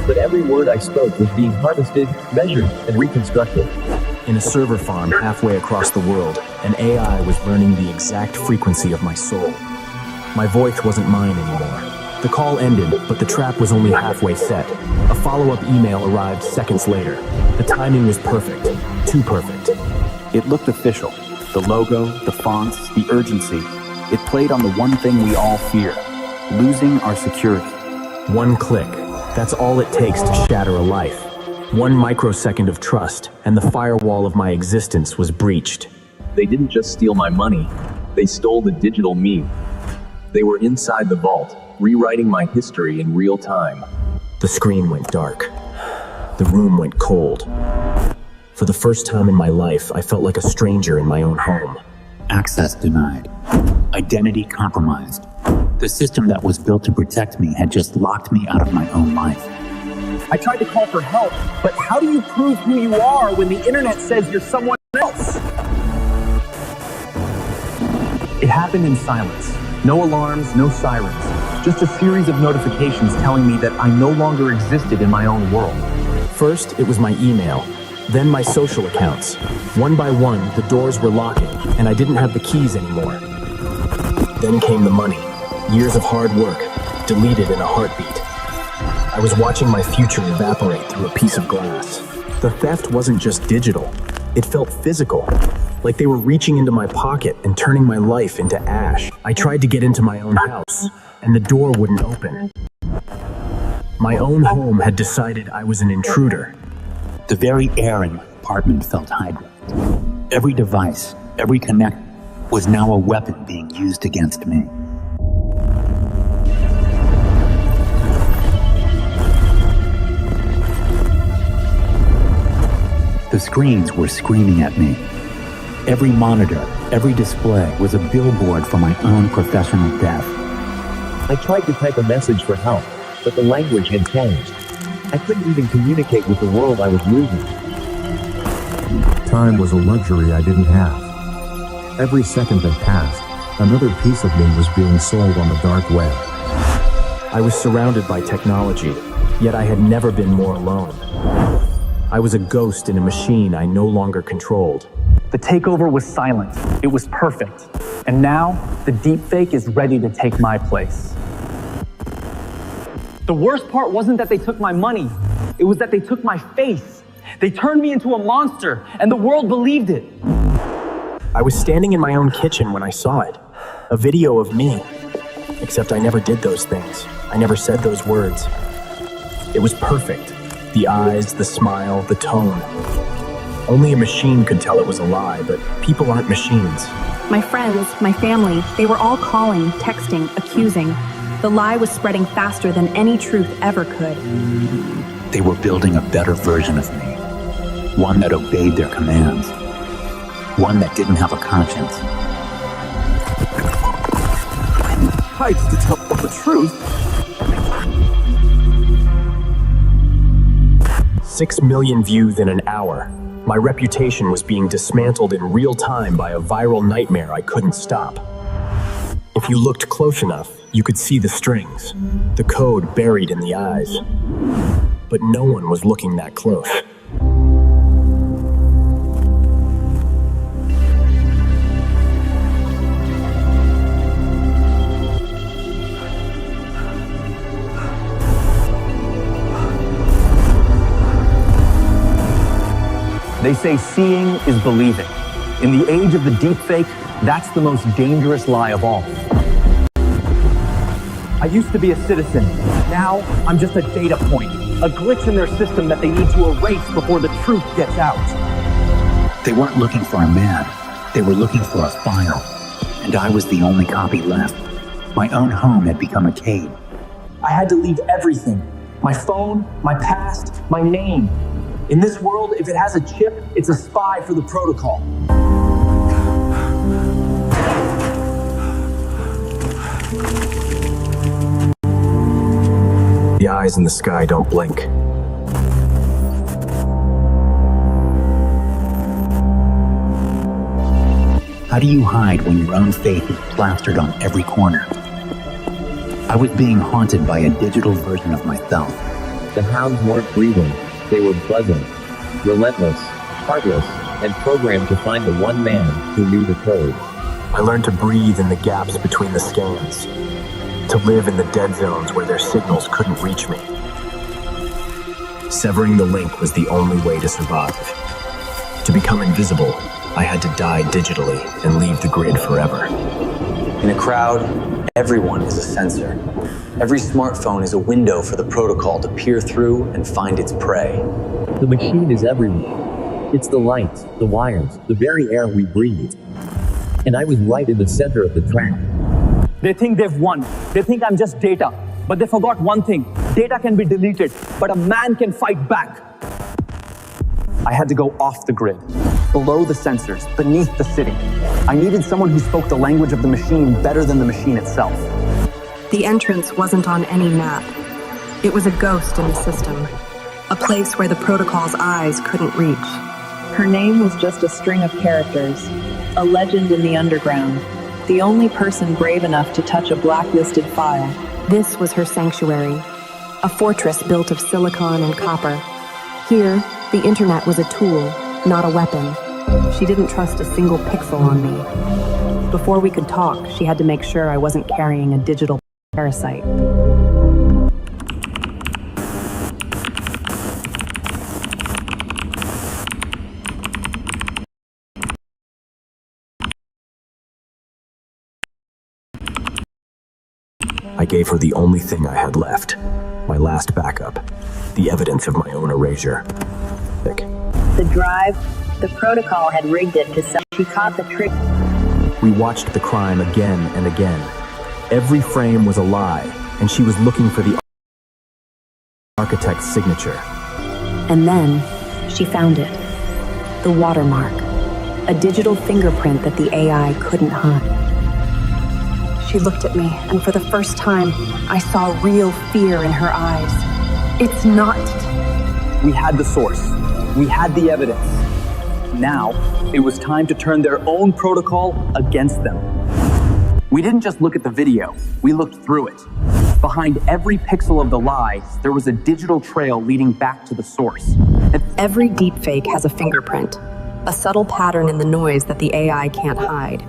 but every word I spoke was being harvested, measured, and reconstructed. In a server farm halfway across the world, an AI was learning the exact frequency of my soul. My voice wasn't mine anymore. The call ended, but the trap was only halfway set. A follow-up email arrived seconds later. The timing was perfect. Too perfect. It looked official. The logo, the fonts, the urgency. It played on the one thing we all fear: losing our security. One click. That's all it takes to shatter a life. One microsecond of trust, and the firewall of my existence was breached. They didn't just steal my money. They stole the digital me. They were inside the vault, rewriting my history in real time. The screen went dark. The room went cold. For the first time in my life, I felt like a stranger in my own home. Access denied. Identity compromised. The system that was built to protect me had just locked me out of my own life. I tried to call for help, but how do you prove who you are when the internet says you're someone else? It happened in silence. No alarms, no sirens. Just a series of notifications telling me that I no longer existed in my own world. First, it was my email. Then my social accounts. One by one, the doors were locking, and I didn't have the keys anymore. Then came the money. Years of hard work, deleted in a heartbeat. I was watching my future evaporate through a piece of glass. The theft wasn't just digital. It felt physical, like they were reaching into my pocket and turning my life into ash. I tried to get into my own house, and the door wouldn't open. My own home had decided I was an intruder. The very air in my apartment felt hijacked. Every device, every connect was now a weapon being used against me. The screens were screaming at me. Every monitor, every display was a billboard for my own professional death. I tried to type a message for help, but the language had changed. I couldn't even communicate with the world I was losing. Time was a luxury I didn't have. Every second that passed, another piece of me was being sold on the dark web. I was surrounded by technology, yet I had never been more alone. I was a ghost in a machine I no longer controlled. The takeover was silent. It was perfect. And now, the deepfake is ready to take my place. The worst part wasn't that they took my money. It was that they took my face. They turned me into a monster, and the world believed it. I was standing in my own kitchen when I saw it. A video of me. Except I never did those things. I never said those words. It was perfect. The eyes, the smile, the tone. Only a machine could tell it was a lie, but people aren't machines. My friends, my family, they were all calling, texting, accusing. The lie was spreading faster than any truth ever could. They were building a better version of me. One that obeyed their commands. One that didn't have a conscience. Hides to tell the truth. 6 million views in an hour. My reputation was being dismantled in real time by a viral nightmare I couldn't stop. If you looked close enough, you could see the strings, the code buried in the eyes. But no one was looking that close. They say seeing is believing. In the age of the deepfake, that's the most dangerous lie of all. I used to be a citizen. Now, I'm just a data point, a glitch in their system that they need to erase before the truth gets out. They weren't looking for a man. They were looking for a file. And I was the only copy left. My own home had become a cave. I had to leave everything. My phone, my past, my name. In this world, if it has a chip, it's a spy for the protocol. The eyes in the sky don't blink. How do you hide when your own faith is plastered on every corner? I was being haunted by a digital version of myself, The hounds weren't breathing, they were buzzing. Relentless, heartless, and programmed to find the one man who knew the code. I learned to breathe in the gaps between the scans, to live in the dead zones where their signals couldn't reach me. Severing the link was the only way to survive. To become invisible, I had to die digitally and leave the grid forever. In a crowd, everyone is a sensor. Every smartphone is a window for the protocol to peer through and find its prey. The machine is everywhere. It's the lights, the wires, the very air we breathe. And I was right in the center of the trap. They think they've won. They think I'm just data. But they forgot one thing. Data can be deleted, but a man can fight back. I had to go off the grid, below the sensors, beneath the city. I needed someone who spoke the language of the machine better than the machine itself. The entrance wasn't on any map. It was a ghost in the system, a place where the protocol's eyes couldn't reach. Her name was just a string of characters, a legend in the underground, the only person brave enough to touch a blacklisted file. This was her sanctuary, a fortress built of silicon and copper. Here, the internet was a tool, not a weapon. She didn't trust a single pixel on me. Before we could talk, she had to make sure I wasn't carrying a digital parasite. I gave her the only thing I had left, my last backup, the evidence of my own erasure. The drive, the protocol had rigged it to sell. She caught the trick. We watched the crime again and again. Every frame was a lie, and she was looking for the architect's signature. And then, she found it. The watermark. A digital fingerprint that the AI couldn't hide. She looked at me, and for the first time, I saw real fear in her eyes. It's not. We had the source. We had the evidence. Now, it was time to turn their own protocol against them. We didn't just look at the video, we looked through it. Behind every pixel of the lie, there was a digital trail leading back to the source. Every deepfake has a fingerprint, a subtle pattern in the noise that the AI can't hide.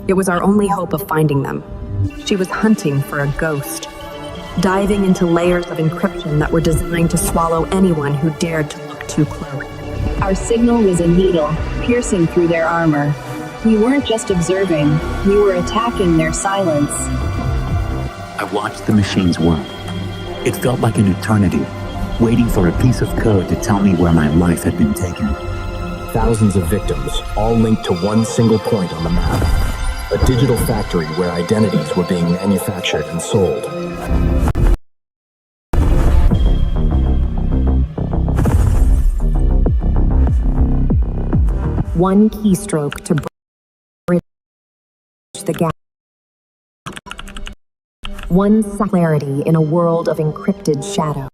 It was our only hope of finding them. She was hunting for a ghost, diving into layers of encryption that were designed to swallow anyone who dared to look too close. Our signal was a needle, piercing through their armor. We weren't just observing, we were attacking their silence. I watched the machines work. It felt like an eternity, waiting for a piece of code to tell me where my life had been taken. Thousands of victims, all linked to one single point on the map. A digital factory where identities were being manufactured and sold. One keystroke to bridge the gap. One clarity in a world of encrypted shadows.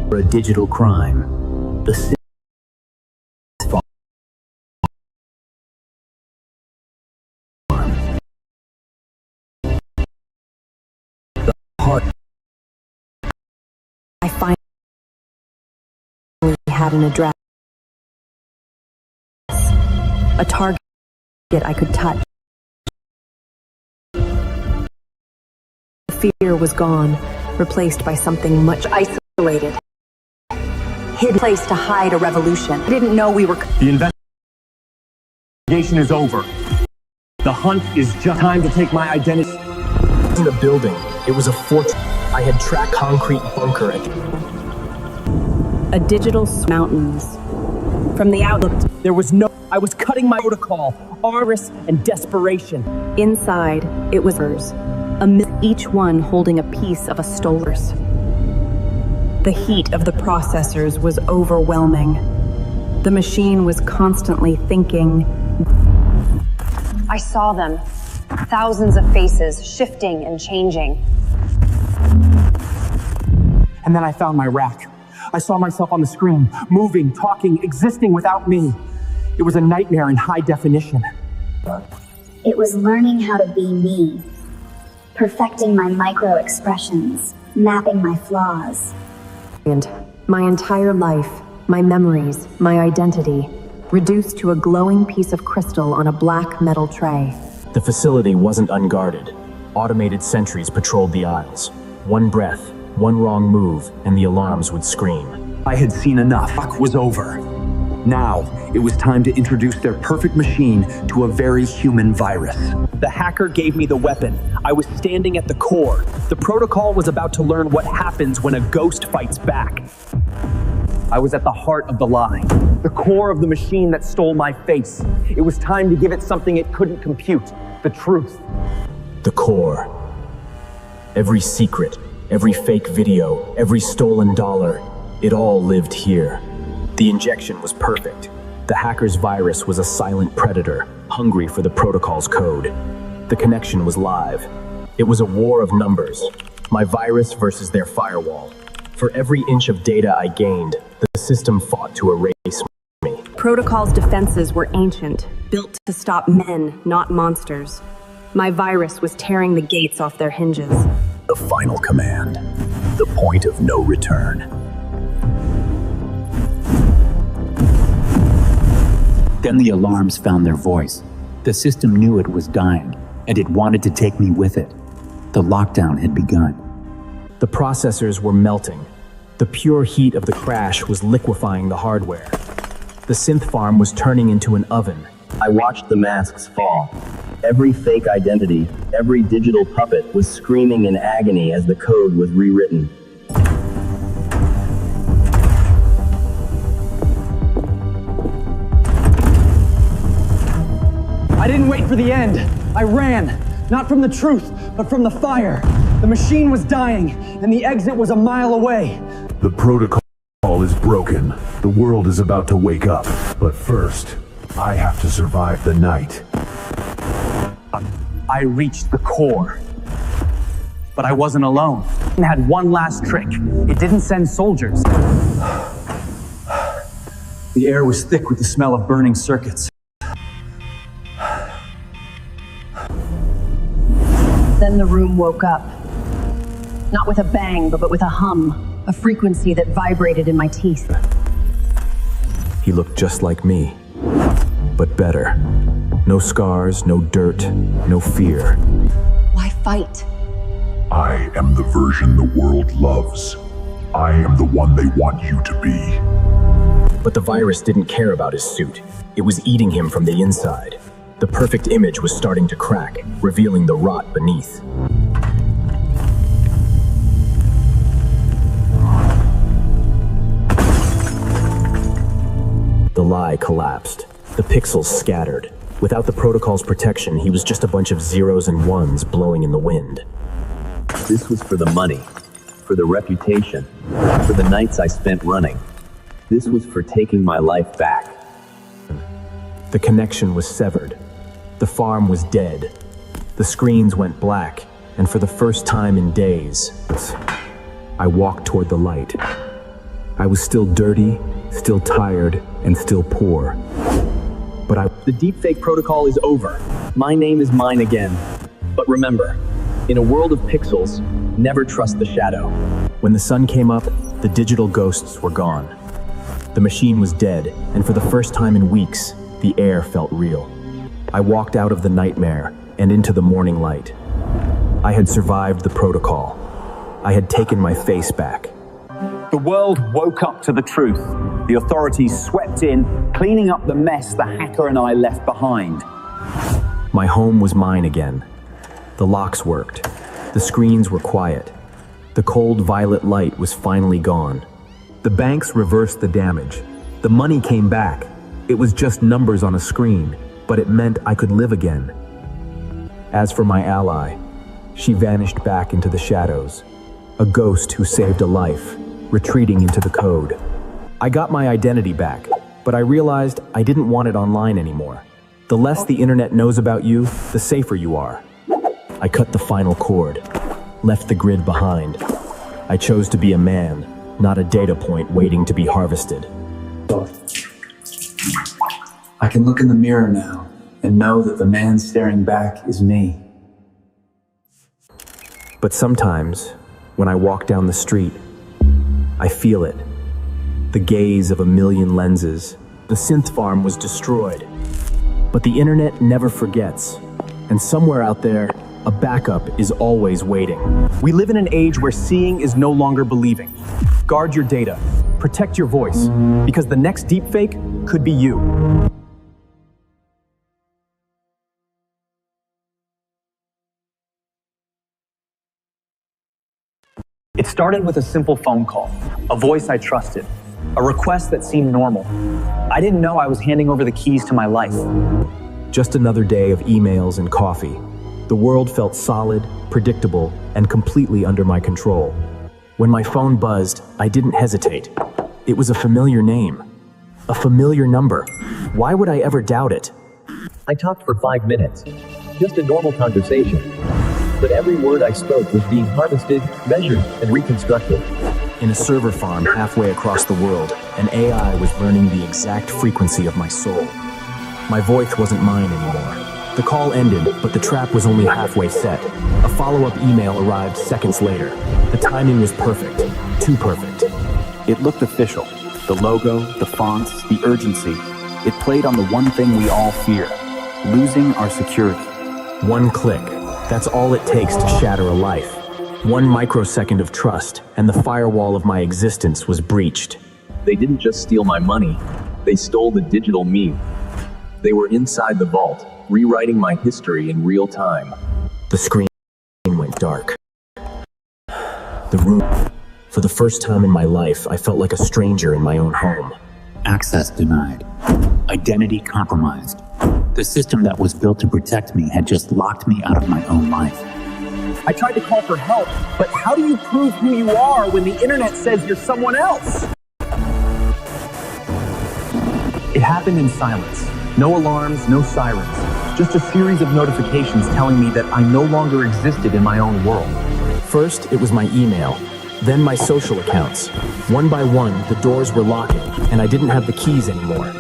For a digital crime, the I finally had an address, a target I could touch. The fear was gone, replaced by something much isolated. Hidden place to hide a revolution. I didn't know we were... The investigation is over. The hunt is just time to take my identity. It wasn't a building, it was a fortress. I had tracked concrete bunker at a digital mountains. From the outlook, there was no... I was cutting my protocol, avarice and desperation. Inside, it was hers, amid each one holding a piece of a stoler's. The heat of the processors was overwhelming. The machine was constantly thinking. I saw them. Thousands of faces, shifting and changing. And then I found my rack. I saw myself on the screen, moving, talking, existing without me. It was a nightmare in high definition. It was learning how to be me. perfecting my micro expressions, mapping my flaws. And my entire life, my memories, my identity, reduced to a glowing piece of crystal on a black metal tray. The facility wasn't unguarded. Automated sentries patrolled the aisles. One breath, one wrong move, and the alarms would scream. I had seen enough. Fuck was over. Now, it was time to introduce their perfect machine to a very human virus. The hacker gave me the weapon. I was standing at the core. The protocol was about to learn what happens when a ghost fights back. I was at the heart of the lie, the core of the machine that stole my face. It was time to give it something it couldn't compute, the truth. The core. Every secret, every fake video, every stolen dollar, it all lived here. The injection was perfect. The hacker's virus was a silent predator, hungry for the protocol's code. The connection was live. It was a war of numbers. My virus versus their firewall. For every inch of data I gained, the system fought to erase me. Protocol's defenses were ancient, built to stop men, not monsters. My virus was tearing the gates off their hinges. The final command. The point of no return. Then the alarms found their voice. The system knew it was dying, and it wanted to take me with it. The lockdown had begun. The processors were melting. The pure heat of the crash was liquefying the hardware. The synth farm was turning into an oven. I watched the masks fall. Every fake identity, every digital puppet was screaming in agony as the code was rewritten. I didn't wait for the end. I ran, not from the truth, but from the fire. The machine was dying, and the exit was a mile away. The protocol is broken. The world is about to wake up. But first, I have to survive the night. I reached the core. But I wasn't alone. It had one last trick. It didn't send soldiers. The air was thick with the smell of burning circuits. Then the room woke up. Not with a bang, but with a hum. A frequency that vibrated in my teeth. He looked just like me, but better. No scars, no dirt, no fear. Why fight? I am the version the world loves. I am the one they want you to be. But the virus didn't care about his suit. It was eating him from the inside. The perfect image was starting to crack, revealing the rot beneath. The lie collapsed. The pixels scattered. Without the protocol's protection, he was just a bunch of zeros and ones blowing in the wind. This was for the money, for the reputation, for the nights I spent running. This was for taking my life back. The connection was severed. The farm was dead. The screens went black, and for the first time in days, I walked toward the light. I was still dirty, still tired, and still poor. But The deepfake protocol is over. My name is mine again. But remember, in a world of pixels, never trust the shadow. when the sun came up, the digital ghosts were gone. The machine was dead, and for the first time in weeks, the air felt real. I walked out of the nightmare and into the morning light. I had survived the protocol. I had taken my face back. The world woke up to the truth. The authorities swept in, cleaning up the mess the hacker and I left behind. My home was mine again. The locks worked. The screens were quiet. The cold violet light was finally gone. The banks reversed the damage. The money came back. It was just numbers on a screen, but it meant I could live again. As for my ally, she vanished back into the shadows. A ghost who saved a life, retreating into the code. I got my identity back, but I realized I didn't want it online anymore. The less the internet knows about you, the safer you are. I cut the final cord, left the grid behind. I chose to be a man, not a data point waiting to be harvested. I can look in the mirror now and know that the man staring back is me. But sometimes, when I walk down the street, I feel it. The gaze of a million lenses. The synth farm was destroyed. But the internet never forgets. And somewhere out there, a backup is always waiting. We live in an age where seeing is no longer believing. Guard your data. Protect your voice. Because the next deepfake could be you. It started with a simple phone call, a voice I trusted, a request that seemed normal. I didn't know I was handing over the keys to my life. Just another day of emails and coffee. The world felt solid, predictable, and completely under my control. When my phone buzzed, I didn't hesitate. It was a familiar name. A familiar number. Why would I ever doubt it? I talked for 5 minutes. Just a normal conversation. But every word I spoke was being harvested, measured, and reconstructed. In a server farm halfway across the world, an AI was learning the exact frequency of my soul. My voice wasn't mine anymore. The call ended, but the trap was only halfway set. A follow-up email arrived seconds later. The timing was perfect. Too perfect. It looked official. The logo, the fonts, the urgency. It played on the one thing we all fear, losing our security. One click. That's all it takes to shatter a life. 1 microsecond of trust, and the firewall of my existence was breached. They didn't just steal my money, they stole the digital me. They were inside the vault, rewriting my history in real time. The screen went dark. The room. For the first time in my life, I felt like a stranger in my own home. Access denied. Identity compromised. The system that was built to protect me had just locked me out of my own life. I tried to call for help, but how do you prove who you are when the internet says you're someone else? It happened in silence. No alarms, no sirens. Just a series of notifications telling me that I no longer existed in my own world. First, it was my email. Then my social accounts. One by one, the doors were locking, and I didn't have the keys anymore.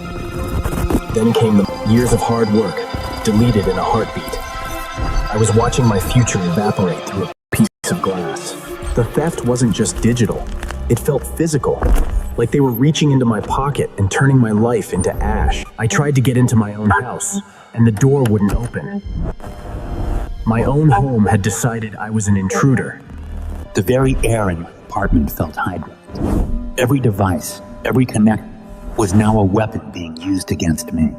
Then came the years of hard work, deleted in a heartbeat. I was watching my future evaporate through a piece of glass. The theft wasn't just digital. It felt physical, like they were reaching into my pocket and turning my life into ash. I tried to get into my own house, and the door wouldn't open. My own home had decided I was an intruder. The very air in my apartment felt hijacked. Every device, every connect was now a weapon being used against me.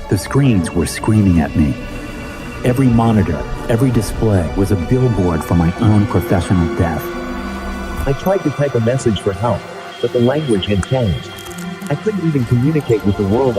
The screens were screaming at me. Every monitor, every display was a billboard for my own professional death. I tried to type a message for help, but the language had changed. I couldn't even communicate with the world